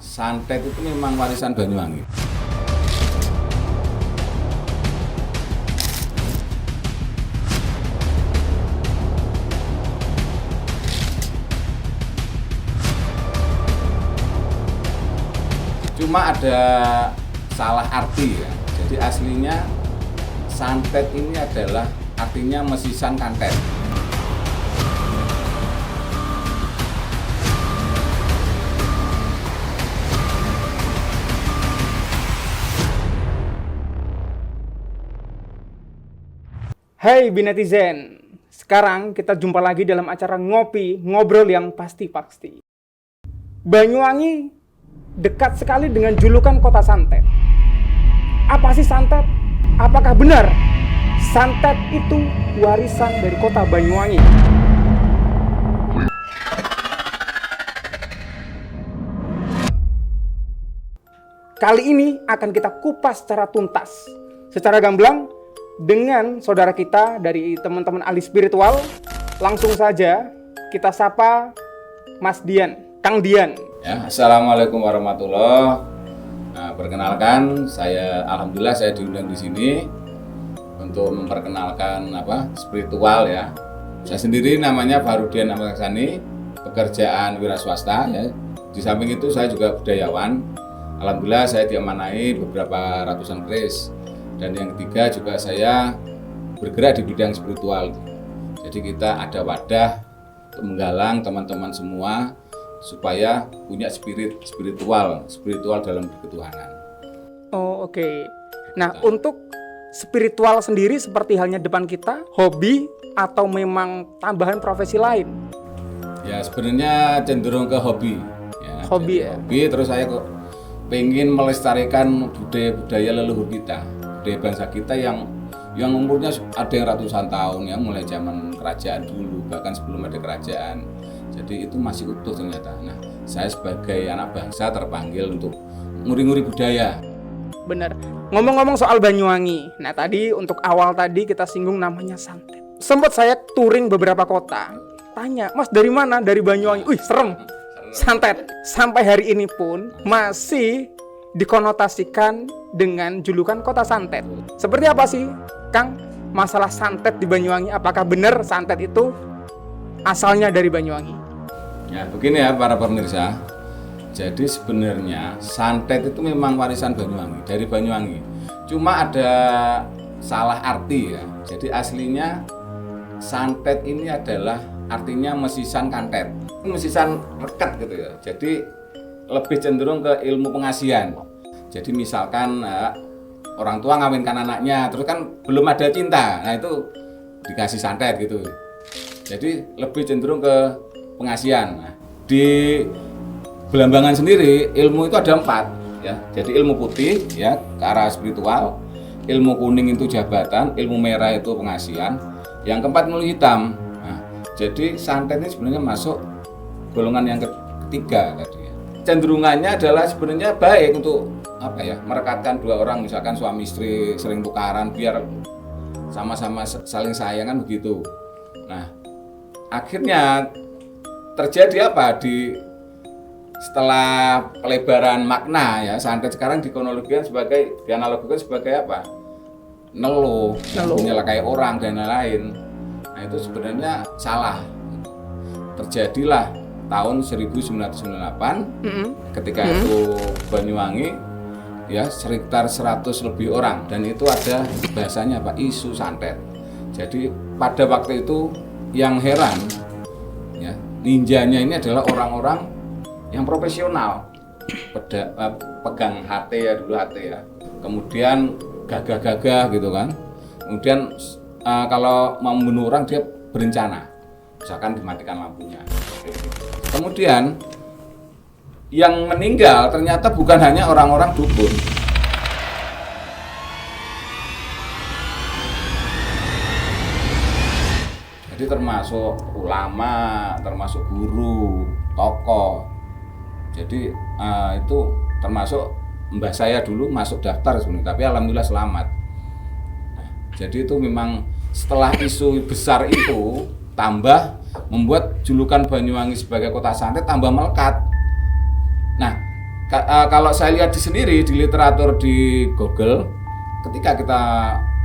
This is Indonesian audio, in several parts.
santet itu memang warisan Banyuwangi. Cuma ada salah arti ya. Jadi aslinya santet ini adalah artinya mesisan kantet. Hai binetizen, sekarang kita jumpa lagi dalam acara ngopi, ngobrol yang pasti-pasti. Banyuwangi dekat sekali dengan julukan kota santet. Apa sih santet? Apakah benar santet itu warisan dari kota Banyuwangi? Kali ini akan kita kupas secara tuntas, secara gamblang, dengan saudara kita dari teman-teman ahli spiritual. Langsung saja kita sapa Mas Dian, Kang Dian. Ya, Assalamualaikum warahmatullahi. Nah, perkenalkan, alhamdulillah saya diundang di sini untuk memperkenalkan spiritual ya. Saya sendiri namanya Farudian Ahmad-Haksani, pekerjaan wira swasta ya. Di samping itu saya juga budayawan. Alhamdulillah saya diamanai beberapa ratusan keris. Dan yang ketiga juga saya bergerak di bidang spiritual. Jadi kita ada wadah untuk menggalang teman-teman semua supaya punya spiritual dalam berketuhanan. Oh, oke. Nah, untuk spiritual sendiri seperti halnya depan kita, hobi atau memang tambahan profesi lain? Ya, sebenarnya cenderung ke hobi. Ya, hobi ya? Hobi, terus saya kok pengen melestarikan budaya-budaya leluhur kita. Budaya bangsa kita yang umurnya ada yang ratusan tahun ya, mulai zaman kerajaan dulu, bahkan sebelum ada kerajaan. Jadi itu masih utuh ternyata. Nah, saya sebagai anak bangsa terpanggil untuk nguri-nguri budaya. Benar. Ngomong-ngomong soal Banyuwangi, nah tadi untuk awal tadi kita singgung namanya santet. Sempat saya touring beberapa kota, tanya, Mas dari mana? Dari Banyuwangi. Wih, serem. Santet. Sampai hari ini pun masih dikonotasikan dengan julukan kota santet. Seperti apa sih, Kang, masalah santet di Banyuwangi? Apakah benar santet itu asalnya dari Banyuwangi? Ya, begini ya para pemirsa. Jadi sebenarnya santet itu memang warisan Banyuwangi, dari Banyuwangi. Cuma ada salah arti ya. Jadi aslinya santet ini adalah artinya mesisan kantet. Mesisan rekat gitu ya. Jadi lebih cenderung ke ilmu pengasihan. Jadi misalkan orang tua ngawinkan anaknya, terus kan belum ada cinta, nah itu dikasih santet gitu. Jadi lebih cenderung ke pengasihan. Nah, di Belambangan sendiri ilmu itu ada 4 ya. Jadi ilmu putih ya ke arah spiritual, ilmu kuning itu jabatan, ilmu merah itu pengasihan, yang keempat ilmu hitam. Nah, jadi santet ini sebenarnya masuk golongan yang ketiga tadi. Cenderungannya adalah sebenarnya baik untuk merekatkan dua orang, misalkan suami istri sering tukaran biar sama-sama saling sayang kan begitu. Nah, akhirnya terjadi apa setelah pelebaran makna ya, santet sekarang dianalogikan sebagai apa? Neluh, menyelakai orang dan lain-lain. Nah, itu sebenarnya salah. Terjadilah tahun 1998 ketika itu Banyuwangi ya sekitar 100 lebih orang, dan itu ada bahasanya isu santet. Jadi pada waktu itu yang heran ya, ninjanya ini adalah orang-orang yang profesional, pegang HT ya dulu HT ya, kemudian gagah-gagah gitu kan. Kemudian kalau mau membunuh orang dia berencana, misalkan dimatikan lampunya. Kemudian yang meninggal ternyata bukan hanya orang-orang dukun. Jadi termasuk ulama, termasuk guru, tokoh. Jadi itu termasuk mbah saya dulu masuk daftar sebenarnya, tapi alhamdulillah selamat. Nah, jadi itu memang setelah isu besar itu tambah membuat julukan Banyuwangi sebagai kota santet tambah melekat. Nah, Kalau saya lihat di sendiri di literatur di Google, ketika kita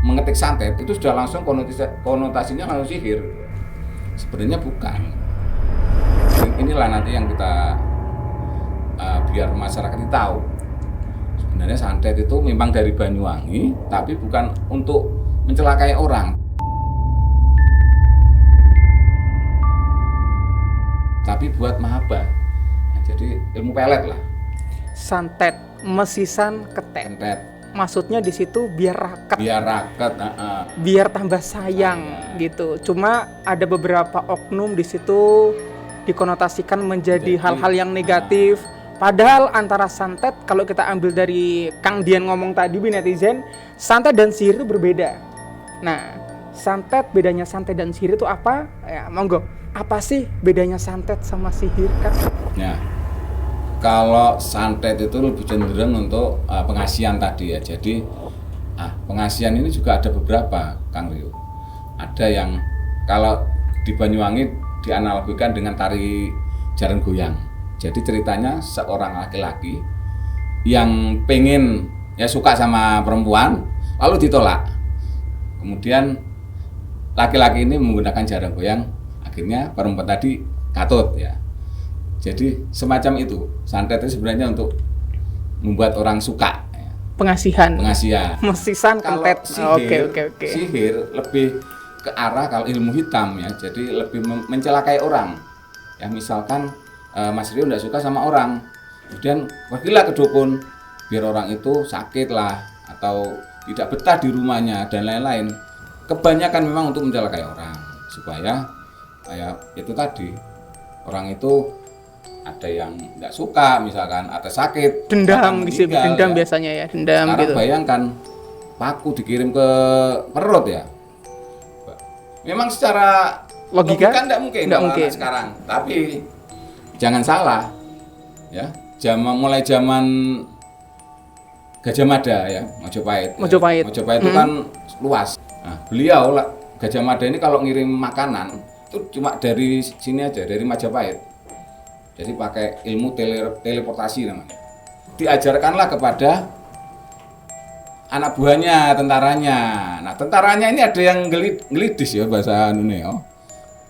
mengetik santet itu sudah langsung konotasinya langsung sihir. Sebenarnya bukan. Inilah nanti yang kita biar masyarakat ini tahu. Sebenarnya santet itu memang dari Banyuwangi, tapi bukan untuk mencelakai orang, tapi buat mahabbah. Nah, jadi ilmu pelet lah. Santet, mesisan ketet. Santet. Maksudnya di situ biar raket. Biar raket, Biar tambah sayang gitu. Cuma ada beberapa oknum di situ dikonotasikan menjadi hal-hal yang negatif. Padahal antara santet, kalau kita ambil dari Kang Dian ngomong tadi, netizen, santet dan sihir itu berbeda. Nah, bedanya santet dan sihir itu apa? Ya, monggo. Apa sih bedanya santet sama sihir, Kang? Ya, kalau santet itu lebih cenderung untuk pengasihan tadi ya. Jadi pengasihan ini juga ada beberapa, Kang Rio. Ada yang kalau di Banyuwangi dianalogikan dengan tari jaran goyang. Jadi ceritanya seorang laki-laki yang pengen suka sama perempuan lalu ditolak. Kemudian laki-laki ini menggunakan jaran goyang, akhirnya perempuan tadi katut ya. Jadi semacam itu. Santet itu sebenarnya untuk membuat orang suka. Pengasihan. Kalau Mesisan ketet. Oke. Sihir lebih ke arah kalau ilmu hitam ya. Jadi lebih mencelakai orang. Ya misalkan Mas Rio tidak suka sama orang, kemudian pergilah ke dukun biar orang itu sakit lah atau tidak betah di rumahnya dan lain-lain. Kebanyakan memang untuk mencelakai orang supaya itu tadi orang itu ada yang nggak suka, misalkan ada sakit, dendam biasanya ya, dendam. Sekarang gitu. Bayangkan paku dikirim ke perut ya, memang secara logika nggak mungkin sekarang, tapi jangan salah ya, mulai zaman Gajah Mada ya, Mojopahit itu kan luas. Nah, beliau Gajah Mada ini kalau ngirim makanan itu cuma dari sini aja, dari Majapahit. Jadi pakai ilmu teleportasi namanya. Diajarkanlah kepada anak buahnya, tentaranya. Nah, tentaranya ini ada yang ngelidis ya bahasa Indonesia.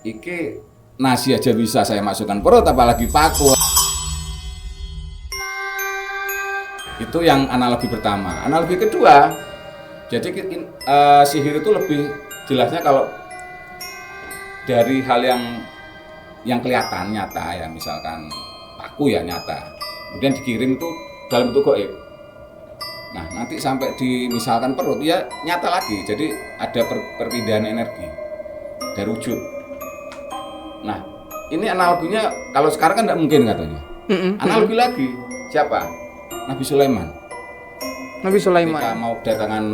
Iki nasi aja bisa saya masukkan perut, apalagi paku. Itu yang analogi pertama. Analogi kedua, jadi sihir itu lebih jelasnya kalau dari hal yang kelihatan nyata ya, misalkan paku ya nyata, kemudian dikirim itu dalam bentuk gaib. Nah nanti sampai di misalkan perut ya nyata lagi, jadi ada perpindahan energi dari wujud. Nah ini analoginya kalau sekarang kan tidak mungkin katanya. Analogi lagi siapa? Nabi Sulaiman. Ketika mau kedatangan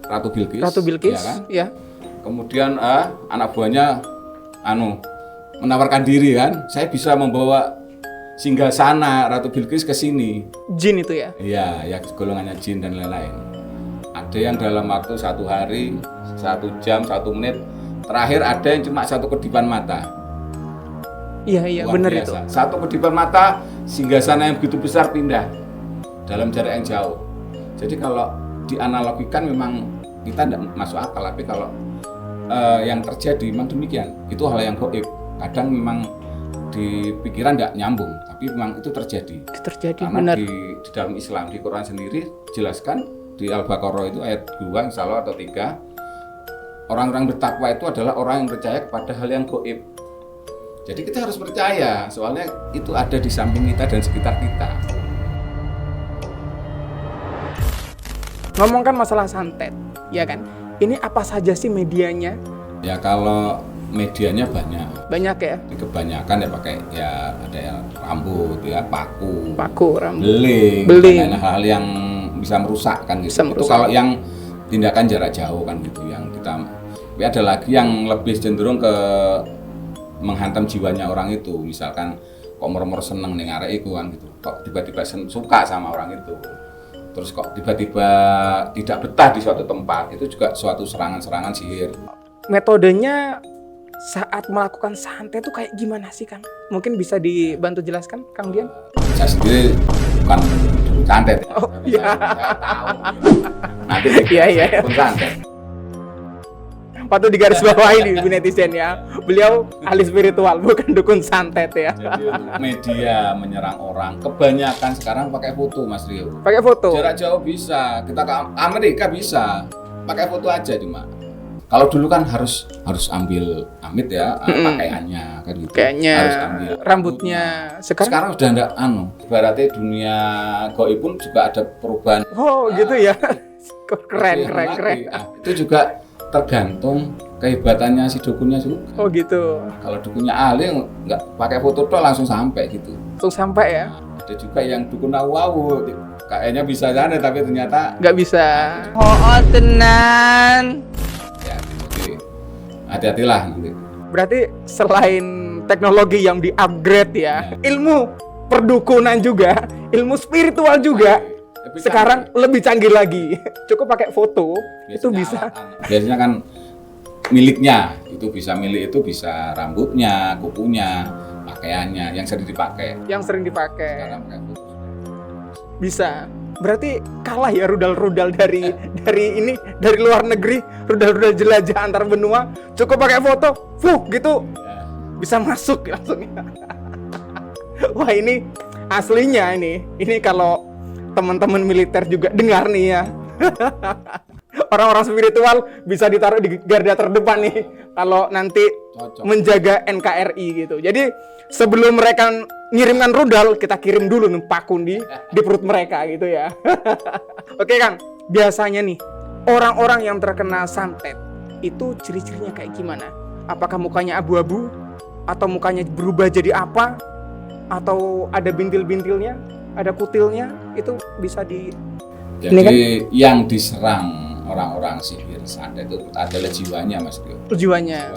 Ratu Bilqis, ya kan? Ya. Kemudian anak buahnya menawarkan diri kan, saya bisa membawa singgasana Ratu Bilqis ke sini. Jin itu ya? Iya, ya golongannya jin dan lain-lain. Ada yang dalam waktu 1 hari, 1 jam, 1 menit. Terakhir ada yang cuma 1 kedipan mata. Iya benar itu. 1 kedipan mata, singgasana yang begitu besar pindah dalam jarak yang jauh. Jadi kalau dianalogikan memang kita tidak masuk akal, tapi kalau yang terjadi memang demikian. Itu hal yang gaib. Kadang memang di pikiran tidak nyambung, tapi memang itu terjadi. Karena benar. Di dalam Islam, di Quran sendiri jelaskan di Al-Baqarah itu ayat 2 insya Allah atau 3, orang-orang bertakwa itu adalah orang yang percaya kepada hal yang gaib. Jadi kita harus percaya, soalnya itu ada di samping kita dan sekitar kita. Ngomongkan masalah santet, ya kan? Ini apa saja sih medianya? Ya kalau medianya banyak. Banyak ya? Kebanyakan ya pakai ya ada yang rambut ya, paku, rambut, beling, hal-hal yang bisa merusakkan gitu. Itu kalau yang tindakan jarak jauh kan gitu yang kita. Tapi ada lagi yang lebih cenderung ke menghantam jiwanya orang itu. Misalkan kok murmur seneng ning arek iku kan gitu. Kok tiba-tiba suka sama orang itu. Terus kok tiba-tiba tidak betah di suatu tempat, itu juga suatu serangan-serangan sihir. Metodenya saat melakukan santet itu kayak gimana sih, Kang? Mungkin bisa dibantu jelaskan, Kang Dian? saya sendiri bukan santet. Oh, Tapi iya. saya tahu. Nanti Iya. pun santet. Patut digarisbawahi nih Bu netizen ya. Beliau ahli spiritual, bukan dukun santet ya. Jadi untuk media menyerang orang, kebanyakan sekarang pakai foto, Mas Rio. Pakai foto. Jarak jauh bisa, kita ke Amerika bisa, pakai foto aja cuma. Kalau dulu kan harus ambil amit ya, pakaiannya kan gitu. Kayaknya Harus ambil rambutnya. Sekarang udah enggak ibaratnya dunia gaib pun juga ada perubahan. oh gitu ya. Keren. Lagi. Ah, itu juga tergantung kehebatannya si dukunnya juga. Oh gitu. Kalau dukunnya ahli nggak pakai foto doang langsung sampai gitu. Langsung sampai ya. Nah, ada juga yang dukun awu kayaknya bisa sana tapi ternyata Nggak bisa. Oh tenan. ya jadi hati-hatilah nanti. Berarti selain teknologi yang di-upgrade ya, ilmu perdukunan juga, ilmu spiritual juga, Lebih sekarang canggih. lebih canggih lagi. Cukup pakai foto, itu bisa. Biasanya kan miliknya itu bisa rambutnya, kukunya, pakaiannya yang sering dipakai. Yang sering dipakai. Sekarang pakai foto. Bisa. Berarti kalah ya rudal-rudal dari luar negeri, rudal-rudal jelajah antar benua. Cukup pakai foto, gitu Ya. bisa masuk langsung. Wah ini aslinya ini kalau teman-teman militer juga dengar nih ya. Orang-orang spiritual bisa ditaruh di garda terdepan nih kalau nanti Cocok. menjaga NKRI gitu. Jadi sebelum mereka ngirimkan rudal, kita kirim dulu nih pakun di perut mereka gitu ya. Oke Kang, biasanya nih orang-orang yang terkena santet itu ciri-cirinya kayak gimana? Apakah mukanya abu-abu atau mukanya berubah jadi apa? Atau ada bintil-bintilnya, ada kutilnya? Itu bisa di Jadi Ini kan- yang diserang orang-orang sihir santet itu adalah jiwanya, Mas Rio. jiwanya.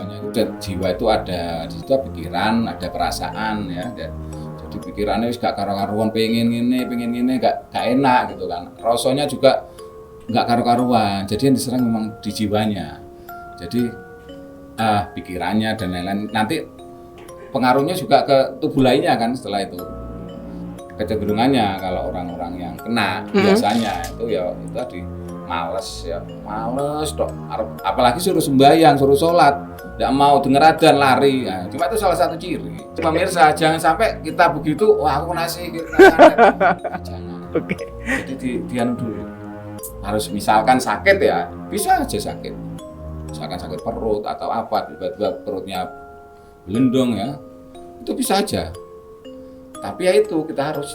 Jiwa itu ada di situ pikiran, ada perasaan ya. Jadi pikirannya wis gak karu-karuan pengen gini gak enak gitu kan. Rasanya juga gak karu-karuan. Jadi yang diserang memang di jiwanya. Jadi pikirannya dan lain-lain. Nanti pengaruhnya juga ke tubuh lainnya kan setelah itu. Kecenderungannya kalau orang-orang yang kena biasanya itu ya itu tadi males dok, apalagi suruh sembahyang, suruh sholat, tidak mau denger adzan lari. Nah, cuma itu salah satu ciri. Pemirsa jangan sampai kita begitu, wah aku nasi gitu. Jangan. Oke. Jadi dianu dulu. Harus misalkan sakit ya, bisa aja sakit. Misalkan sakit perut atau apa, tiba-tiba perutnya belendong ya, itu bisa aja. Tapi ya itu kita harus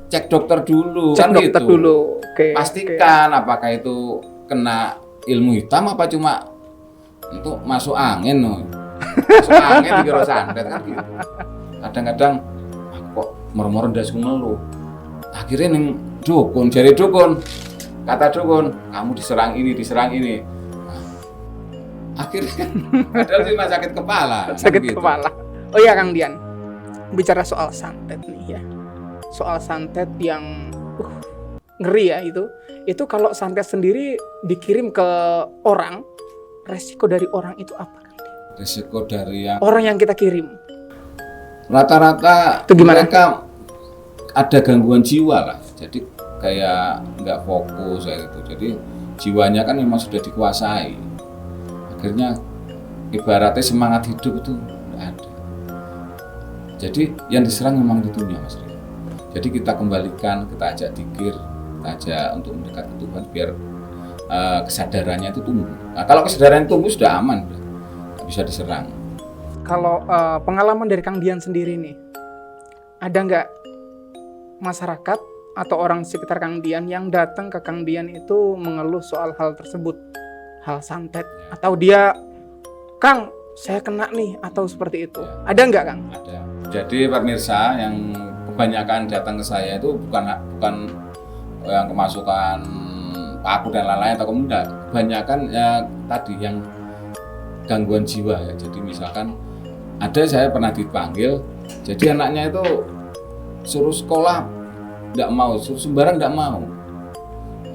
cek dokter dulu, Cek kan dokter gitu. dulu. Oke. Pastikan apakah itu kena ilmu hitam apa cuma untuk masuk angin loh. Masuk angin dikira santet kan gitu. Kadang-kadang kok merem-merem ndasku melu. Akhirnya ning dukun, jari dukun. Kata dukun, kamu diserang ini. Nah, akhirnya kan padahal cuma sakit kepala. kan Sakit gitu. kepala. Oh iya Kang Dian, bicara soal santet nih ya, soal santet yang ngeri ya itu kalau santet sendiri dikirim ke orang, resiko dari orang itu apa Kang Dian? Risiko dari yang Orang yang kita kirim. rata-rata Itu gimana? mereka ada gangguan jiwa lah, jadi kayak nggak fokus kayak gitu. Jadi jiwanya kan memang sudah dikuasai, akhirnya ibaratnya semangat hidup itu nggak ada. Jadi yang diserang memang itunya, Mas Rio. Jadi kita kembalikan, kita ajak dzikir, kita ajak untuk mendekat ke Tuhan biar kesadarannya itu tumbuh. Nah, kalau kesadaran tumbuh sudah aman, nggak bisa diserang. Kalau pengalaman dari Kang Dian sendiri nih, ada nggak masyarakat atau orang sekitar Kang Dian yang datang ke Kang Dian itu mengeluh soal hal tersebut, hal santet, atau dia, Kang, saya kena nih, atau seperti itu? Ada nggak Kang? Ada. Jadi pemirsa yang kebanyakan datang ke saya itu bukan yang kemasukan paku dan lain-lain atau kemudian kebanyakan ya tadi yang gangguan jiwa ya. Jadi misalkan ada saya pernah dipanggil, jadi anaknya itu suruh sekolah nggak mau, suruh sembarang nggak mau.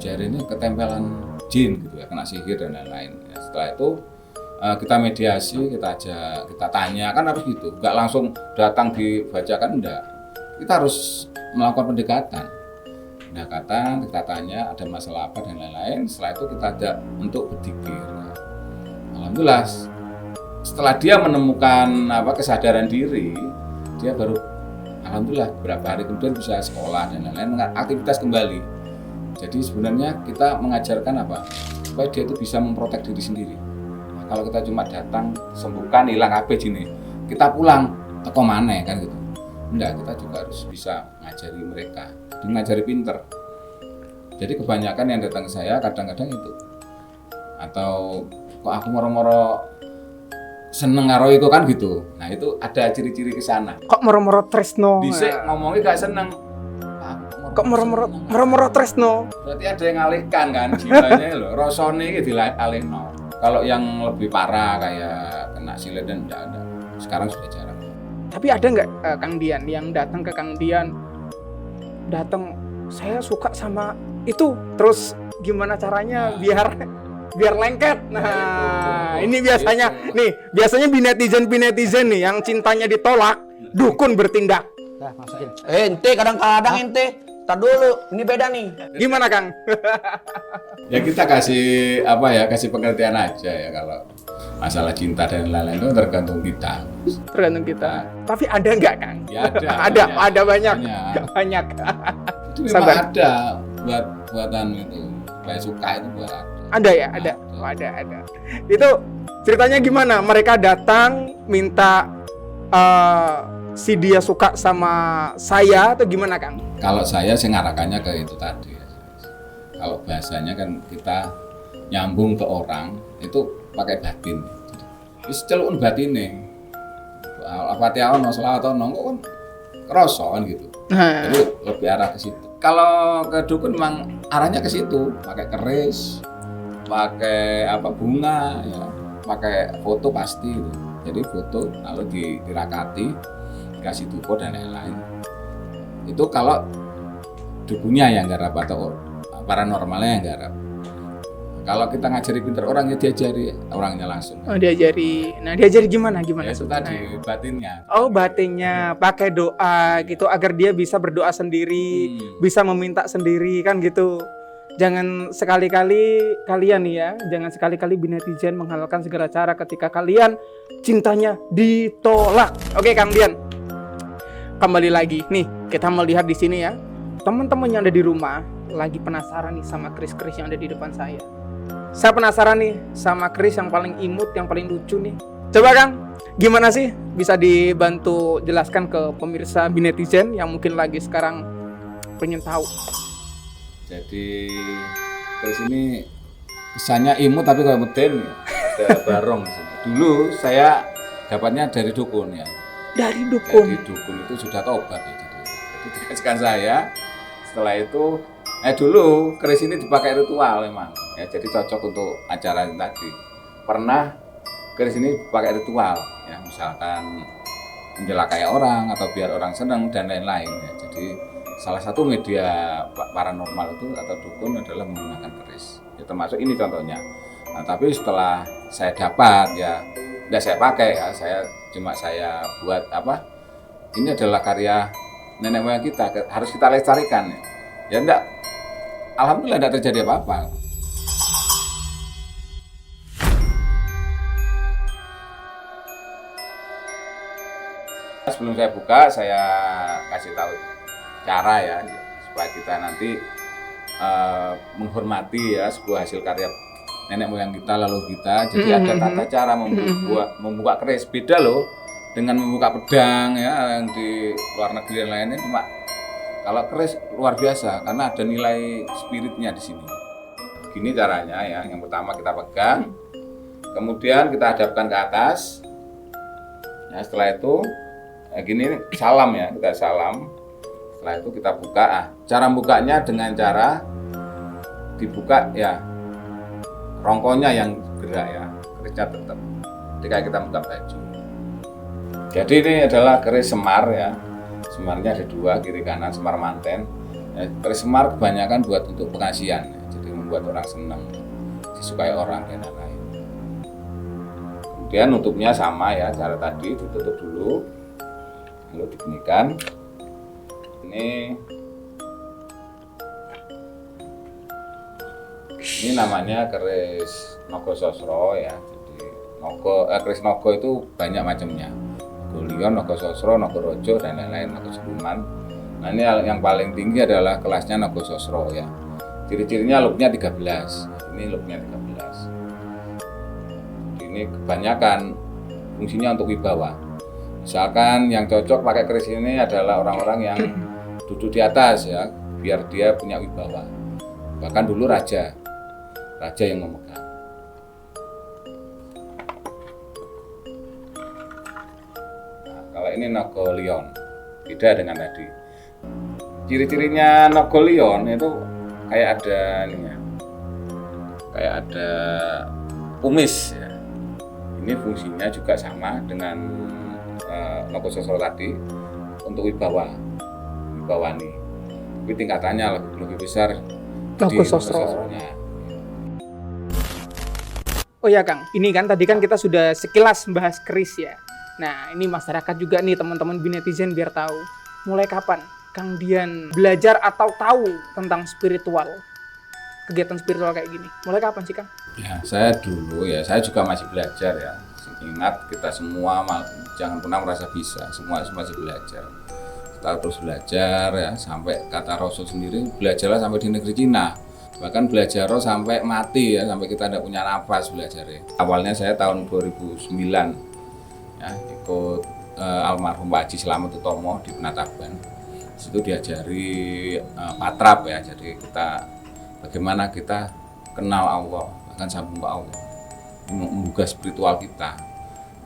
Jarinya ketempelan jin gitu ya, kena sihir dan lain-lain. Ya, setelah itu kita mediasi, kita tanya kan harus gitu, nggak langsung datang dibacakan, enggak. kita harus melakukan pendekatan, kita tanya ada masalah apa dan lain-lain. Setelah itu kita ajak untuk berzikir. Alhamdulillah, setelah dia menemukan kesadaran diri, dia baru alhamdulillah beberapa hari kemudian bisa sekolah dan lain-lain, aktivitas kembali. Jadi sebenarnya kita mengajarkan supaya dia itu bisa memprotek diri sendiri. Nah, kalau kita cuma datang sembuhkan hilang gini, kita pulang teko maneh kan gitu. Enggak, kita juga harus bisa ngajari mereka, jadi ngajari pinter. Jadi kebanyakan yang datang ke saya kadang-kadang itu, atau kok aku moro-moro seneng karo itu kan gitu. Nah itu ada ciri-ciri ke sana. Kok moro-moro tresno? Dhisik ngomongnya gak seneng. Kok moro-moro tresno? Berarti ada yang ngalihkan kan jiwanya loh. Rasane iki dialihno. Kalau yang lebih parah kayak kena silet dan enggak ada. Sekarang sudah jarang. Tapi ada nggak Kang Dian yang datang ke Kang Dian, saya suka sama itu, terus gimana caranya biar lengket. Nah, ini biasanya netizen nih yang cintanya ditolak, dukun bertindak. Nah, masukin. Ente kadang-kadang tar dulu, ini beda nih. Gimana Kang? Ya kita kasih pengertian aja ya, kalau masalah cinta dan lain-lain itu tergantung kita. Tergantung kita. Tapi ada nggak Kang? Ya ada banyak. Itu memang ada buatan itu, supaya suka itu buat. Ada ya, ada. Itu ceritanya gimana? Mereka datang minta si dia suka sama saya atau gimana Kang? Kalau saya ngarakannya ke itu tadi. Kalau bahasanya kan kita nyambung ke orang itu pakai batin. Wis celukun batine. Al-Fatihah ono selawat ono kan krasa kan gitu. Jadi lebih arah ke situ. Kalau ke dukun memang arahnya ke situ, pakai keris, pakai bunga ya, pakai foto pasti gitu. Jadi foto lalu dirakati, dikasih dupo dan lain-lain. Itu kalau dukunnya yang garap atau paranormalnya yang garap. Kalau kita ngajari pinter orang ya diajari orangnya langsung. Oh diajari. Nah diajari gimana ya, itu tadi batinnya. Oh batinnya, pakai doa gitu agar dia bisa berdoa sendiri, bisa meminta sendiri kan gitu. Jangan sekali-kali kalian nih ya, jangan sekali-kali netizen menghalalkan segala cara ketika kalian cintanya ditolak. Oke Kang Dian, kembali lagi nih kita melihat di sini ya, teman-teman yang ada di rumah lagi penasaran nih sama keris-keris yang ada di depan saya. Saya penasaran nih sama keris yang paling imut, yang paling lucu nih. Coba Kang, gimana sih? Bisa dibantu jelaskan ke pemirsa netizen yang mungkin lagi sekarang pengen tahu. Jadi keris ini kesannya imut tapi kalau meden ada barong di sini. Dulu saya dapatnya dari dukun ya. Dari dukun? Dari dukun itu sudah tobat ya. Itu dikasihkan saya. Setelah itu dulu keris ini dipakai ritual memang ya, jadi cocok untuk acara ini tadi. Pernah keris ini dipakai ritual ya, misalkan menjelakai orang atau biar orang senang dan lain-lain ya. Jadi salah satu media paranormal itu atau dukun adalah menggunakan keris ya, termasuk ini contohnya. Nah, tapi setelah saya dapat ya nggak saya pakai ya, saya buat ini adalah karya nenek moyang kita, harus kita lestarikan ya enggak. Alhamdulillah tidak terjadi apa-apa. Sebelum saya buka, saya kasih tahu cara ya, supaya kita nanti menghormati ya sebuah hasil karya nenek moyang kita, lalu kita. Jadi ada tata cara membuka keris, beda loh dengan membuka pedang ya yang di luar negeri dan lainnya. Cuma kalau keris luar biasa karena ada nilai spiritnya di sini. Gini caranya ya, yang pertama kita pegang, kemudian kita hadapkan ke atas. Nah, setelah itu gini salam ya, kita salam. Setelah itu kita buka. Cara bukanya dengan cara dibuka ya, rongkonya yang gerak ya, kerisnya tetap. Ketika kita buka baju. Jadi ini adalah keris semar ya. Semarnya ada dua, kiri kanan, semar manten. Ya, keris semar kebanyakan buat untuk pengasihan, ya. Jadi membuat orang senang, disukai orang dan lain-lain. Kemudian nutupnya sama ya, cara tadi ditutup dulu, lalu dibunyikan. ini namanya keris Nogososro ya. Jadi keris Nogo itu banyak macamnya. Golion, Nogososro, Nogorojo dan lain-lain, Nogosuluman. Nah ini yang paling tinggi adalah kelasnya Nogososro ya. Ciri-cirinya loopnya 13. Ini loopnya 13. Ini kebanyakan fungsinya untuk wibawa. Misalkan yang cocok pakai keris ini adalah orang-orang yang duduk di atas ya, biar dia punya wibawa. Bahkan dulu raja yang memegang. Nah, kalau ini Nogolion, beda dengan tadi. Ciri-cirinya Nogolion itu kayak ada ini ya, kayak ada kumis ya. Ini fungsinya juga sama dengan Nogososro tadi untuk wibawani. Tapi tingkatannya lebih besar di Nogososronya. Oh ya Kang, ini kan tadi kan kita sudah sekilas membahas keris ya. Nah ini masyarakat juga nih teman-teman binetizen biar tahu. Mulai kapan Kang Dian belajar atau tahu tentang spiritual? Kegiatan spiritual kayak gini. Mulai kapan sih Kang? Ya saya juga masih belajar ya. Ingat kita semua jangan pernah merasa bisa, semua masih belajar. Kita terus belajar ya, sampai kata Rasul sendiri, belajarlah sampai di negeri Cina. Bahkan belajar sampai mati ya, sampai kita tidak punya nafas belajarnya. Awalnya saya tahun 2009 ya, ikut almarhum Pak Haji Slamet Utomo di Penataban. Situ diajari patrap ya, jadi kita bagaimana kita kenal Allah, bahkan sambung ke Allah, membuka spiritual kita.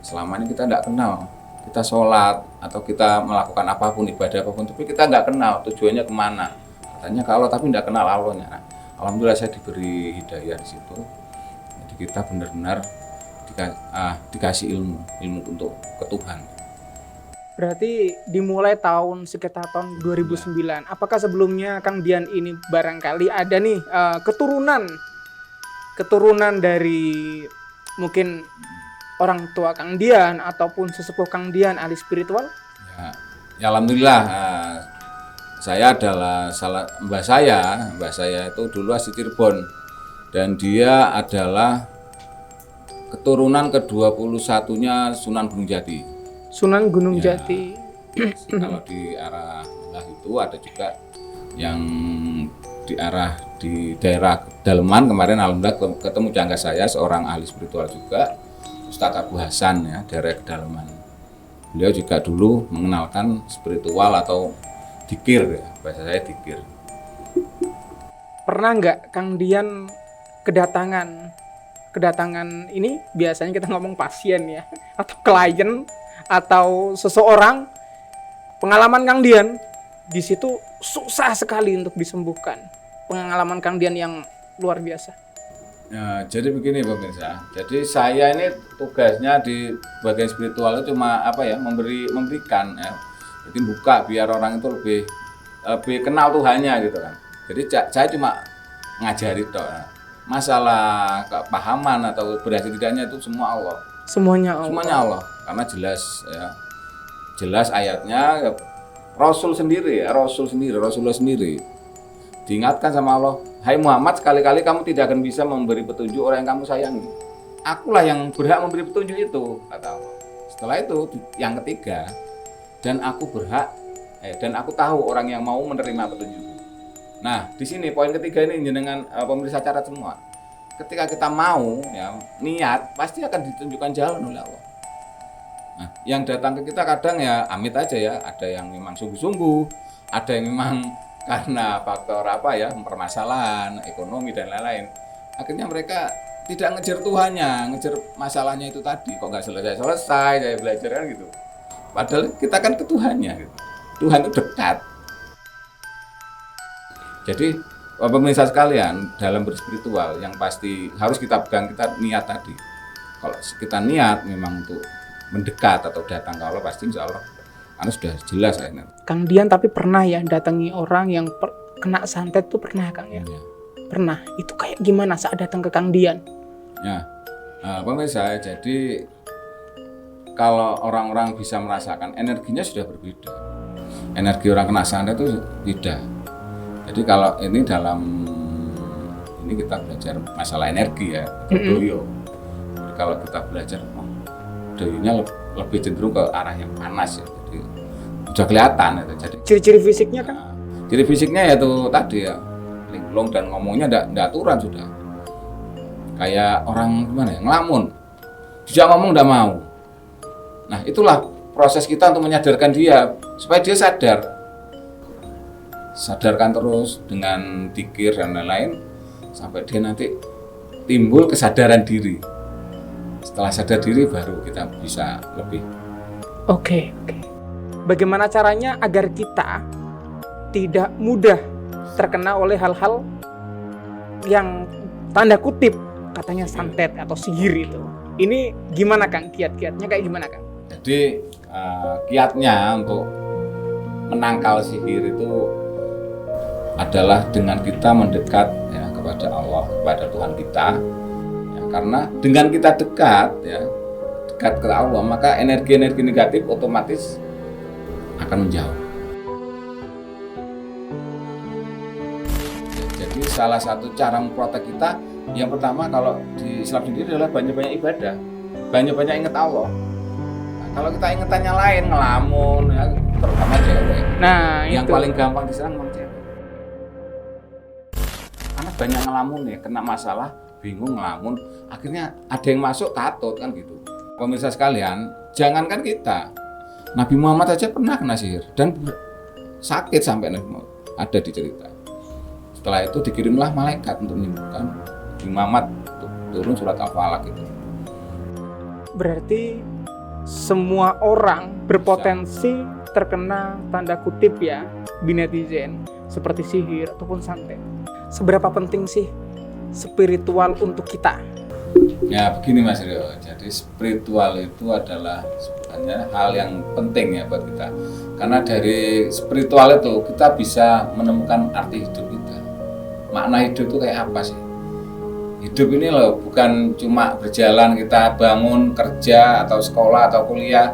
Selama ini kita tidak kenal, kita sholat atau kita melakukan apapun, ibadah apapun, tapi kita nggak kenal tujuannya kemana. Katanya ke Allah tapi tidak kenal Allahnya. Nah, alhamdulillah saya diberi hidayah di situ. Jadi kita benar-benar dikasih ilmu untuk ke Tuhan. Berarti dimulai sekitar tahun 2009. Apakah sebelumnya Kang Dian ini barangkali ada nih keturunan dari mungkin orang tua Kang Dian ataupun sesepuh Kang Dian ahli spiritual? Ya alhamdulillah. Saya adalah mbah saya itu dulu asli Cirebon dan dia adalah keturunan ke-21-nya Sunan Gunung Jati. Sunan Gunung Jati. Kalau di arah belah itu ada juga yang di daerah Daleman kemarin alhamdulillah ketemu jangka saya seorang ahli spiritual juga, Ustadz Abu Hasan ya, daerah Kedalaman. Beliau juga dulu mengenalkan spiritual atau dikir ya, bahasa saya dikir. Pernah nggak Kang Dian kedatangan ini, biasanya kita ngomong pasien ya, atau klien atau seseorang, pengalaman Kang Dian di situ susah sekali untuk disembuhkan. Pengalaman Kang Dian yang luar biasa. Ya, jadi begini pemirsa. Jadi saya ini tugasnya di bagian spiritual itu cuma memberikan ya. Jadi buka biar orang itu lebih kenal Tuhannya gitu kan. Jadi saya cuma ngajari toh. Masalah kepahaman atau berhasil tidaknya itu semua Allah. Semuanya Allah. Karena jelas ayatnya ya, Rasulullah sendiri diingatkan sama Allah, hai Muhammad, sekali-kali kamu tidak akan bisa memberi petunjuk orang yang kamu sayangi. Akulah yang berhak memberi petunjuk itu, kata Allah. Setelah itu yang ketiga, dan aku tahu orang yang mau menerima petunjuk. Nah, di sini poin ketiga ini jenengan pemirsa catat semua. Ketika kita mau ya niat, pasti akan ditunjukkan jalan oleh Allah. Nah, yang datang ke kita kadang ya amit aja ya, ada yang memang sungguh-sungguh, ada yang memang karena faktor permasalahan ekonomi dan lain-lain. Akhirnya mereka tidak ngejar Tuhannya, ngejar masalahnya itu tadi, kok nggak selesai saya belajar kan gitu. Padahal kita kan ke Tuhannya gitu. Tuhan itu dekat. Jadi pemirsa sekalian, dalam berspiritual yang pasti harus kita pegang, kita niat tadi. Kalau kita niat memang untuk mendekat atau datang ke Allah, pasti insya Allah karena sudah jelas ya. Kang Dian tapi pernah ya datangi orang yang kena santet tuh pernah Kang ya? Ya. Pernah. Itu kayak gimana saat datang ke Kang Dian? Ya, pemirsa, jadi kalau orang-orang bisa merasakan energinya sudah berbeda. energi orang kena santet itu tidak. Jadi kalau ini kita belajar masalah energi ya, doyo. Jadi kalau kita belajar doyonya lebih cenderung ke arah yang panas ya. Jadi udah kelihatan itu. Jadi Ciri-ciri fisiknya kan? ciri fisiknya ya itu tadi ya, linglung dan ngomongnya enggak aturan sudah. Kayak orang gimana ya, ngelamun. Dia ngomong enggak mau. Nah, itulah proses kita untuk menyadarkan dia supaya dia sadar. Sadarkan terus dengan zikir dan lain-lain sampai dia nanti timbul kesadaran diri. Setelah sadar diri baru kita bisa lebih. Oke. Bagaimana caranya agar kita tidak mudah terkena oleh hal-hal yang tanda kutip katanya santet atau sihir itu? Ini gimana Kang? Kiat-kiatnya kayak gimana Kang? Jadi kiatnya untuk menangkal sihir itu adalah dengan kita mendekat ya kepada Allah, kepada Tuhan kita. Ya, karena dengan kita dekat ke Allah, maka energi-energi negatif otomatis akan menjauh. Jadi salah satu cara memprotek kita yang pertama kalau di Islam sendiri adalah banyak-banyak ibadah, banyak-banyak ingat Allah. Nah, kalau kita ingetannya lain, ngelamun, ya, terutama cewek. Nah, Yang itu. paling gampang diserang memang cewek. Karena banyak ngelamun ya, kena masalah, bingung ngelamun, akhirnya ada yang masuk katut kan gitu. Pemirsa sekalian, jangankan kita, Nabi Muhammad saja pernah kena sihir dan sakit sampai ada di cerita. Setelah itu dikirimlah malaikat untuk menyembuhkan Nabi Muhammad, untuk turun surat Al-Falaq itu. Berarti semua orang berpotensi terkena tanda kutip ya binetizen seperti sihir ataupun santet. Seberapa penting sih spiritual untuk kita? Ya begini Mas Rio, jadi spiritual itu adalah sebenarnya hal yang penting ya buat kita. Karena dari spiritual itu kita bisa menemukan arti hidup kita. Makna hidup itu kayak apa sih? Hidup ini loh bukan cuma berjalan, kita bangun, kerja atau sekolah atau kuliah,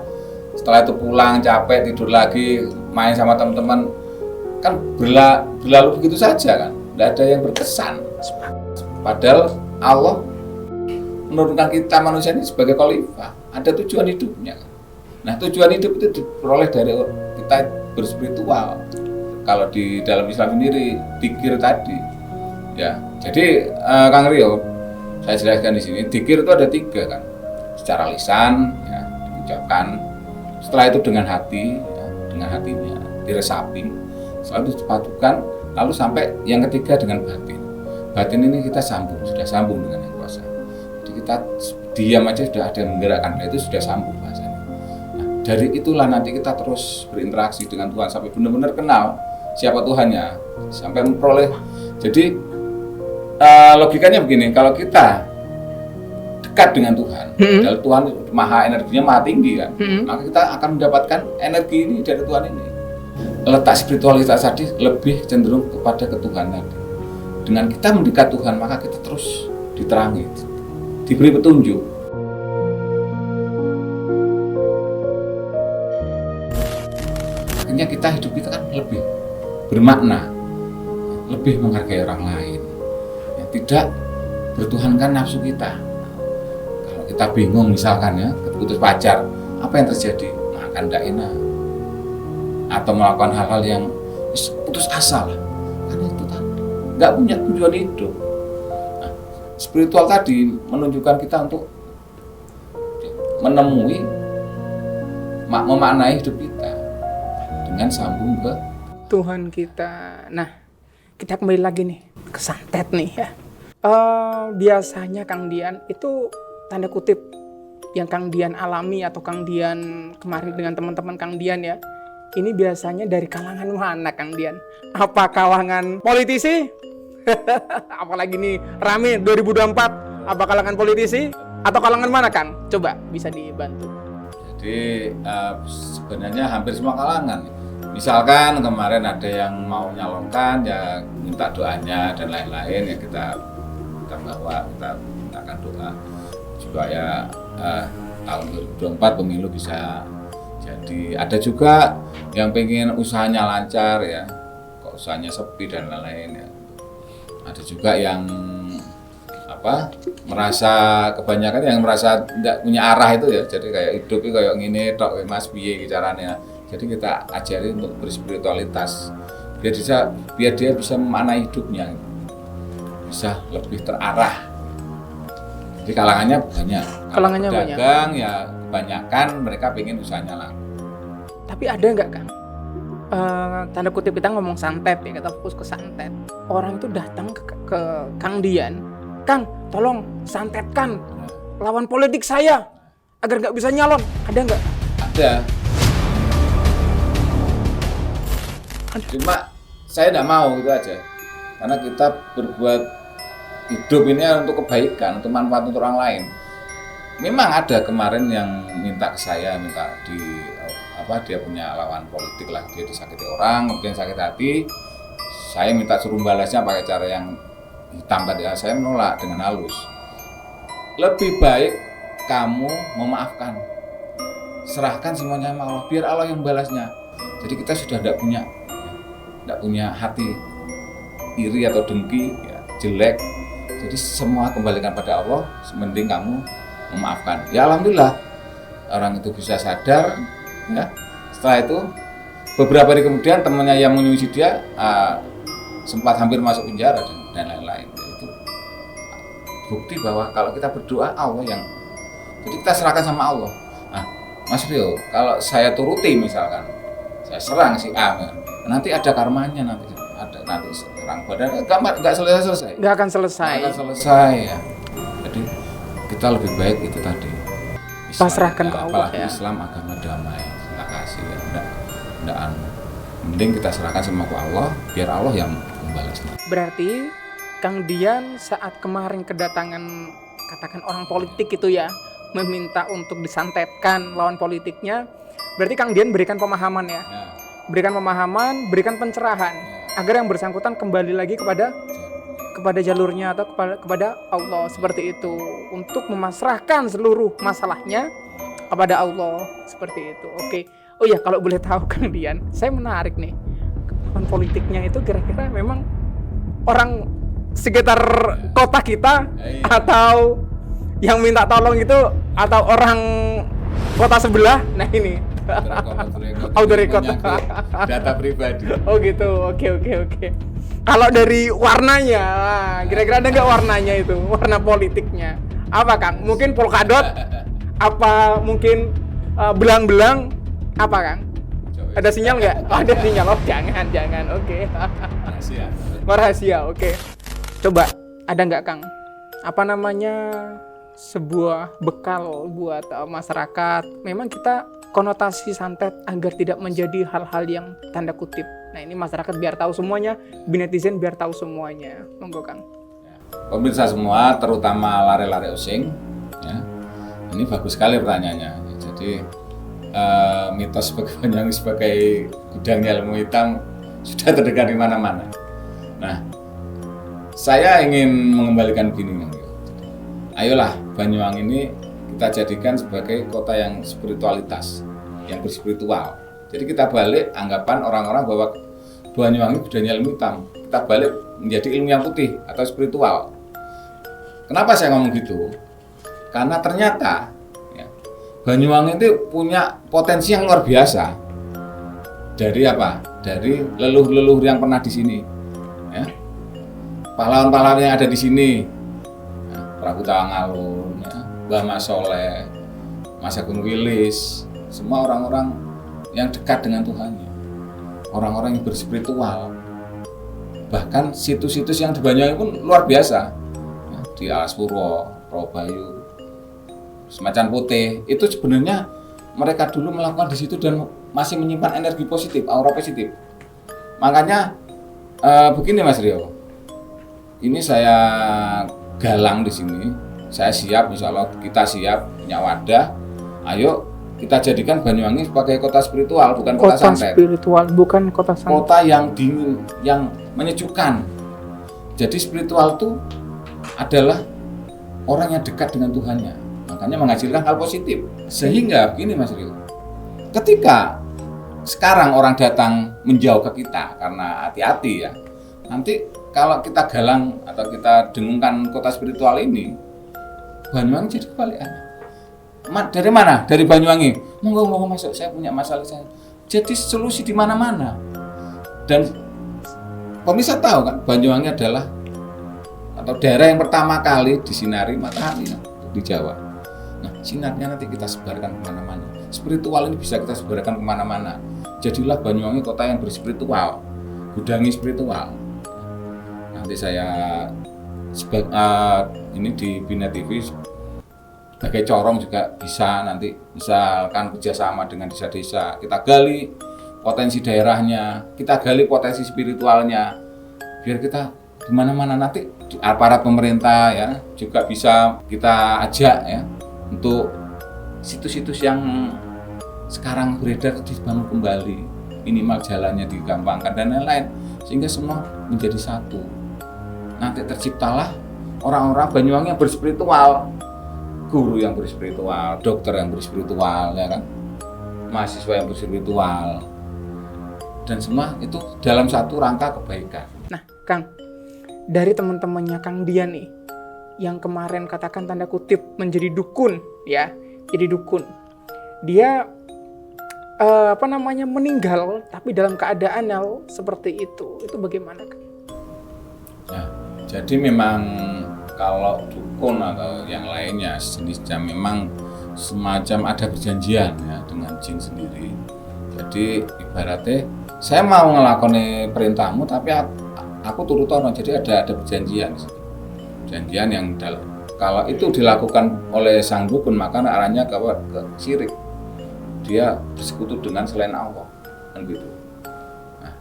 setelah itu pulang capek, tidur lagi, main sama teman-teman, kan berlalu begitu saja kan, tidak ada yang berkesan. Padahal Allah menurunkan kita manusia ini sebagai khalifah, ada tujuan hidupnya. Nah tujuan hidup itu diperoleh dari kita berspiritual. Kalau di dalam Islam sendiri dzikir tadi, ya. Jadi Kang Rio, saya jelaskan di sini, dzikir itu ada 3 kan, secara lisan, ya, diucapkan. Setelah itu dengan hati, ya, dengan hatinya diresapi, setelah itu dipadukan, lalu sampai yang ketiga dengan batin. Batin ini kita sudah sambung dengan yang kuasa. Jadi kita diam aja sudah ada yang menggerakkan, itu sudah sambung bahasanya. Nah, dari itulah nanti kita terus berinteraksi dengan Tuhan sampai benar-benar kenal siapa Tuhannya, sampai memperoleh. Jadi logikanya begini, kalau kita dekat dengan Tuhan, dan Tuhan maha energinya maha tinggi kan, maka kita akan mendapatkan energi ini dari Tuhan ini. Letak spiritualitas tadi lebih cenderung kepada ketuhanan. Dengan kita mendekat Tuhan, maka kita terus diterangi, diberi petunjuk. Akhirnya hidup kita kan lebih bermakna, lebih menghargai orang lain, yang tidak bertuhankan nafsu kita. Kalau kita bingung misalkan ya, putus pacar, apa yang terjadi? Makan tidak enak, atau melakukan hal-hal yang putus asa lah, karena itu tadi nggak punya tujuan hidup. Nah, spiritual tadi menunjukkan kita untuk menemui, memaknai hidup kita dengan sambung ke Tuhan kita. Nah, kita kembali lagi nih ke santet nih ya. Biasanya Kang Dian itu tanda kutip yang Kang Dian alami atau Kang Dian kemarin dengan teman-teman Kang Dian ya. Ini biasanya dari kalangan mana Kang Dian? Apa kalangan politisi? Apalagi nih rame 2024. Apa kalangan politisi? Atau kalangan mana Kang? Coba bisa dibantu. Jadi sebenarnya hampir semua kalangan. Misalkan kemarin ada yang mau nyalonkan ya minta doanya dan lain-lain ya kita bawa, kita mintakan doa supaya tahun 2024 pemilu bisa jadi. Ada juga yang pengen usahanya lancar ya, kok usahanya sepi dan lain-lain ya. Ada juga yang merasa kebanyakan yang merasa tidak punya arah itu ya, jadi kayak hidup itu kayak gini tok Mas piye caranya. Jadi kita ajari untuk berspiritualitas biar dia bisa memaknai hidupnya, bisa lebih terarah. Jadi kalangannya banyak. Kalangannya pedagang ya kebanyakan mereka pengen usahanya laku. Tapi ada nggak Kang? Tanda kutip kita ngomong santet ya, kita fokus ke santet. Orang itu datang ke Kang Dian, Kang, tolong santetkan lawan politik saya agar nggak bisa nyalon. Ada nggak? Ada. Cuma saya tidak mau itu aja. Karena kita berbuat hidup ini untuk kebaikan, untuk manfaat untuk orang lain. Memang ada kemarin yang minta ke saya, dia punya lawan politik lah, dia disakiti orang, kemudian sakit hati. Saya minta suruh balasnya pakai cara yang hitam tadi, saya menolak dengan halus. Lebih baik kamu memaafkan, serahkan semuanya sama Allah, biar Allah yang balasnya. Jadi kita sudah tidak punya hati iri atau dengki, ya, jelek. Jadi semua kembalikan pada Allah, mending kamu memaafkan. Ya alhamdulillah orang itu bisa sadar. Ya, setelah itu beberapa hari kemudian temannya yang menyuisi dia sempat hampir masuk penjara dan lain-lain. Itu bukti bahwa kalau kita berdoa Allah yang, jadi kita serahkan sama Allah. Nah, Mas Rio, kalau saya turuti misalkan, saya serang si A, nanti ada karmanya, nanti serang badan, nggak selesai. Nggak akan selesai. Ya. Jadi kita lebih baik itu tadi. Pasrahkan ke Allah ya. Islam agama damai, cinta kasih ya. Nggak mending kita serahkan sama ke Allah, biar Allah yang membalasnya. Berarti Kang Dian saat kemarin kedatangan katakan orang politik itu ya, meminta untuk disantetkan lawan politiknya, berarti Kang Dian berikan pemahaman ya. Berikan pemahaman, berikan pencerahan agar yang bersangkutan kembali lagi kepada jalurnya atau kepada Allah, seperti itu, untuk memasrahkan seluruh masalahnya kepada Allah, seperti itu. Oke. Oh ya, kalau boleh tahu Kang Dian, saya menarik nih. Lawan politiknya itu kira-kira memang orang sekitar kota kita atau yang minta tolong itu atau orang kota sebelah? Nah ini. Dari kota. Data pribadi. Oh gitu. Oke. Kalau dari warnanya, kira-kira ada nggak warnanya itu? Warna politiknya. Apa Kang? Mungkin polkadot? Apa mungkin belang-belang? Apa Kang? Ada sinyal nggak? Oh, ada sinyal. Oh jangan. Oke. Rahasia. Oke. Coba ada nggak Kang? Apa namanya? Sebuah bekal buat masyarakat. Memang kita konotasi santet agar tidak menjadi hal-hal yang tanda kutip. Nah ini masyarakat biar tahu semuanya, netizen biar tahu semuanya. Monggo Kang. Pemirsa semua, terutama lare-lare osing, ya. Ini bagus sekali pertanyaannya. Jadi mitos Banyuwangi sebagai gudangnya ilmu hitam sudah terdengar di mana-mana. Nah, saya ingin mengembalikan begini, ayolah Banyuwangi ini kita jadikan sebagai kota yang spiritualitas, yang berspiritual. Jadi kita balik anggapan orang-orang bahwa Banyuwangi gudangnya ilmu hitam, kita balik menjadi ilmu yang putih atau spiritual. Kenapa saya ngomong gitu? Karena ternyata ya, Banyuwangi itu punya potensi yang luar biasa. Dari apa? Dari leluhur-leluhur yang pernah di sini, ya. Pahlawan-pahlawan yang ada di sini, ya. Prabu Tawangalun, ya. Mbah Mas Soleh, Mas Agung Wilis, semua orang-orang yang dekat dengan Tuhannya, orang-orang yang berspiritual. Bahkan situs-situs yang di Banyuwangi pun luar biasa, ya, di Alas Purwo, Probayu, Macan Putih, itu sebenarnya mereka dulu melakukan di situ dan masih menyimpan energi positif, aura positif. Makanya begini Mas Rio, ini saya galang di sini. Saya siap, insya Allah kita siap punya wadah. Ayo kita jadikan Banyuwangi sebagai kota spiritual, bukan kota santet. Spiritual, bukan kota santet. Kota yang dingin, yang menyejukkan. Jadi spiritual itu adalah orang yang dekat dengan Tuhannya. Makanya menghasilkan hal positif. Sehingga begini Mas Rio, ketika sekarang orang datang menjauh ke kita karena hati-hati ya. Nanti kalau kita galang atau kita dengungkan kota spiritual ini, Banyuwangi jadi kebalikannya. Dari mana? Dari Banyuwangi. Monggo masuk, saya punya masalah saya. Jadi solusi di mana-mana. Dan pemirsa tahu kan, Banyuwangi adalah atau daerah yang pertama kali disinari matahari di Jawa. Nah, sinarnya nanti kita sebarkan kemana-mana. Spiritual ini bisa kita sebarkan kemana-mana. Jadilah Banyuwangi kota yang berspiritual, gudangi spiritual. Nanti saya ini di Bina TV sebagai corong juga bisa, nanti misalkan kerjasama dengan desa-desa, kita gali potensi daerahnya, kita gali potensi spiritualnya, biar kita di mana-mana. Nanti aparat pemerintah ya juga bisa kita ajak ya untuk situs-situs yang sekarang beredar dibangun kembali, minimal jalannya digampangkan dan lain-lain, sehingga semua menjadi satu. Nanti terciptalah orang-orang Banyuwangi yang berspiritual, guru yang berspiritual, dokter yang berspiritual, ya kan, mahasiswa yang berspiritual, dan semua itu dalam satu rangka kebaikan. Nah, Kang, dari teman-temannya Kang Dian nih, yang kemarin katakan tanda kutip menjadi dukun, ya, jadi dukun. Dia meninggal, tapi dalam keadaan yang seperti itu bagaimana, Kang? Nah, jadi memang kalau dukun atau yang lainnya jenisnya memang semacam ada perjanjian ya dengan jin sendiri. Jadi ibaratnya saya mau ngelakoni perintahmu tapi aku turut tono, jadi ada perjanjian. Perjanjian yang kalau itu dilakukan oleh sang dukun maka arahnya ke syirik. Dia bersekutu dengan selain Allah, kan gitu. Nah,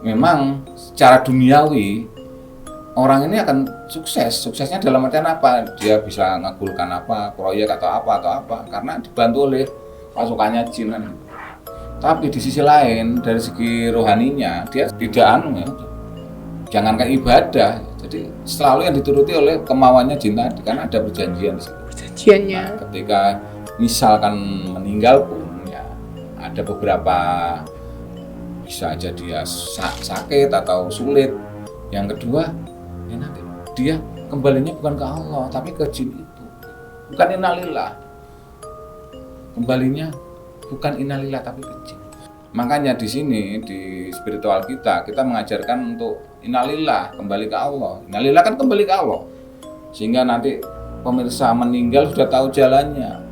memang secara duniawi orang ini akan sukses. Suksesnya dalam artian apa? Dia bisa ngabulkan apa, proyek atau apa, karena dibantu oleh pasukannya jin kan. Tapi di sisi lain dari segi rohaninya dia tidak jangankan ibadah, jadi selalu yang dituruti oleh kemauannya jin tadi, kan ada perjanjian di situ. Perjanjiannya. Nah, ketika misalkan meninggal pun ya ada beberapa, bisa aja dia sakit atau sulit. Yang kedua, ya nanti dia kembalinya bukan ke Allah tapi ke jin itu. Bukan innalillah. Kembalinya bukan innalillah tapi ke jin. Makanya di sini di spiritual kita mengajarkan untuk innalillah, kembali ke Allah. Innalillah kan kembali ke Allah. Sehingga nanti pemirsa meninggal sudah tahu jalannya.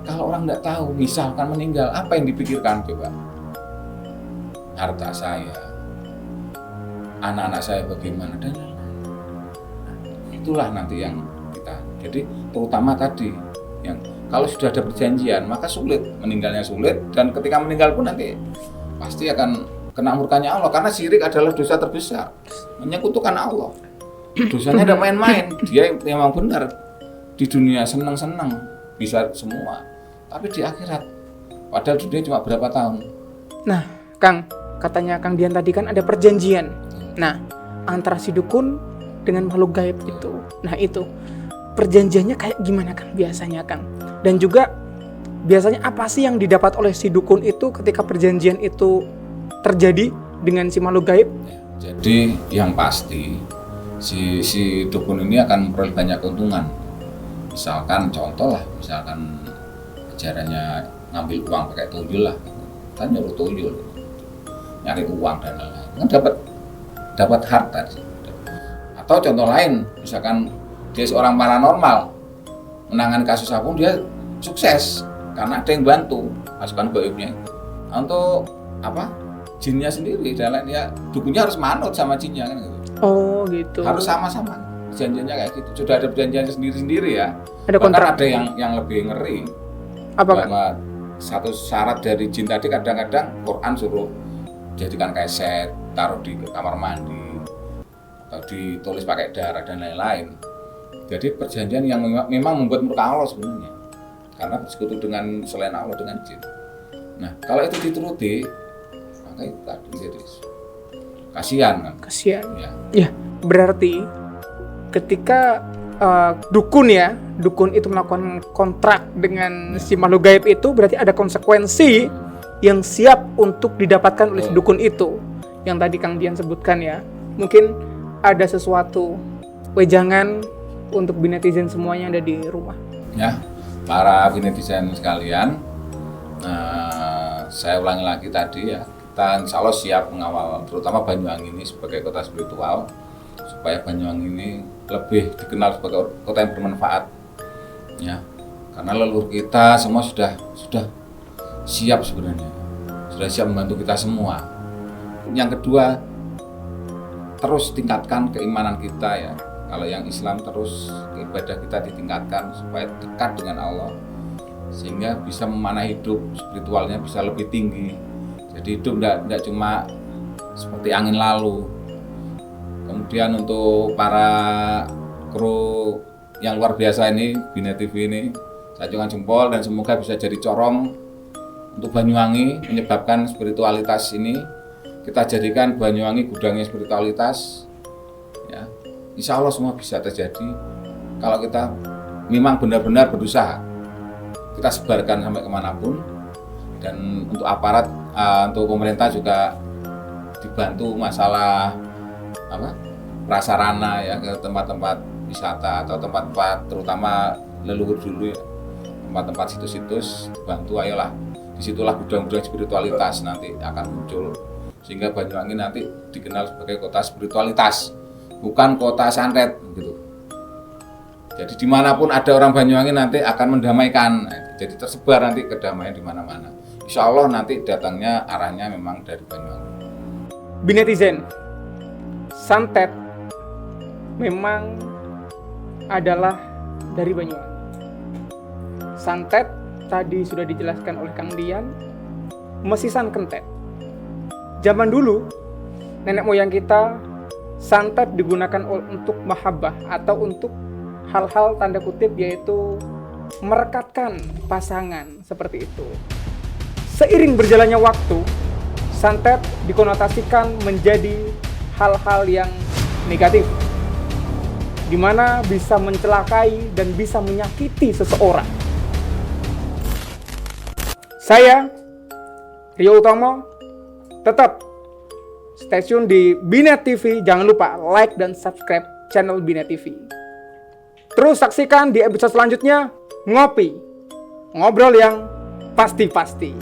Kalau orang tidak tahu, misalkan meninggal, apa yang dipikirkan coba? Harta saya, anak-anak saya bagaimana, dan lain-lain. Itulah nanti yang kita. Jadi terutama tadi, yang kalau sudah ada perjanjian, maka sulit, meninggalnya sulit, dan ketika meninggal pun nanti pasti akan kena murkanya Allah, karena syirik adalah dosa terbesar, menyekutukan Allah. Dosanya ada main-main, dia memang benar di dunia senang-senang bisa semua, tapi di akhirat padahal dunia cuma berapa tahun. Nah, Kang, katanya Kang Dian tadi kan ada perjanjian. Nah, antara si dukun dengan makhluk gaib itu. Nah, itu perjanjiannya kayak gimana, Kang, biasanya, Kang? Dan juga biasanya apa sih yang didapat oleh si dukun itu ketika perjanjian itu terjadi dengan si makhluk gaib? Jadi yang pasti si dukun ini akan memperoleh banyak keuntungan. Misalkan contoh lah, misalkan kejarannya ngambil uang pakai tuyul lah, kan nyuruh tuyul nyari uang dan lain-lain, kan dapat harta. Atau contoh lain, misalkan dia seorang paranormal menangani kasus apapun dia sukses karena ada yang bantu pasukan gaibnya. Untuk apa? Jinnya sendiri dan lain, ya dukunnya harus manut sama jinnya kan gitu. Oh gitu. Harus sama-sama. Perjanjiannya kayak gitu. Sudah ada perjanjiannya sendiri-sendiri ya. Ada kontrak. Bahkan ada yang lebih ngeri. Apa, Kang? Bahwa satu syarat dari jin tadi kadang-kadang Quran suruh jadikan keset, taruh di kamar mandi atau ditulis pakai darah dan lain-lain. Jadi perjanjian yang memang membuat murka Allah sebenarnya. Karena bersekutu dengan selain Allah, dengan jin. Nah, kalau itu dituruti, maka itu tadi jadi kasihan kan. Kasihan. Ya. Ya, berarti ketika dukun itu melakukan kontrak dengan si makhluk gaib itu, berarti ada konsekuensi yang siap untuk didapatkan oleh si dukun itu. Yang tadi Kang Dian sebutkan ya. Mungkin ada sesuatu wejangan untuk binetizen semuanya yang ada di rumah. Ya, para binetizen sekalian, saya ulangi lagi tadi ya, kita insya Allah siap mengawal terutama Banyuwangi ini sebagai kota spiritual, supaya Banyuwangi ini lebih dikenal sebagai kota yang bermanfaat ya, karena leluhur kita semua sudah siap sebenarnya, sudah siap membantu kita semua. Yang kedua, terus tingkatkan keimanan kita ya. Kalau yang Islam terus ibadah kita ditingkatkan supaya dekat dengan Allah, sehingga bisa memanah hidup spiritualnya bisa lebih tinggi. Jadi hidup tidak cuma seperti angin lalu. Kemudian untuk para kru yang luar biasa ini, Bina TV ini, saya acungkan jempol dan semoga bisa jadi corong untuk Banyuwangi, menyebabkan spiritualitas ini kita jadikan Banyuwangi gudangnya spiritualitas ya. Insya Allah semua bisa terjadi kalau kita memang benar-benar berusaha. Kita sebarkan sampai kemanapun, dan untuk aparat, untuk pemerintah juga dibantu masalah prasarana ya, ke tempat-tempat wisata atau tempat-tempat terutama leluhur dulu ya, tempat-tempat situs-situs dibantu. Ayolah, disitulah gudang-gudang spiritualitas nanti akan muncul, sehingga Banyuwangi nanti dikenal sebagai kota spiritualitas, bukan kota santet gitu. Jadi dimanapun ada orang Banyuwangi nanti akan mendamaikan. Jadi tersebar nanti kedamaian di mana-mana. Insya Allah nanti datangnya arahnya memang dari Banyuwangi. Binetizen, santet memang adalah dari Banyuwangi. Santet tadi sudah dijelaskan oleh Kang Dian, mesisan kentet. Zaman dulu nenek moyang kita santet digunakan untuk mahabbah atau untuk hal-hal tanda kutip, yaitu merekatkan pasangan seperti itu. Seiring berjalannya waktu, santet dikonotasikan menjadi hal-hal yang negatif, di mana bisa mencelakai dan bisa menyakiti seseorang. Saya, Rio Utomo, tetap stay tune di Bina TV. Jangan lupa like dan subscribe channel Bina TV. Terus saksikan di episode selanjutnya, ngopi, ngobrol yang pasti-pasti.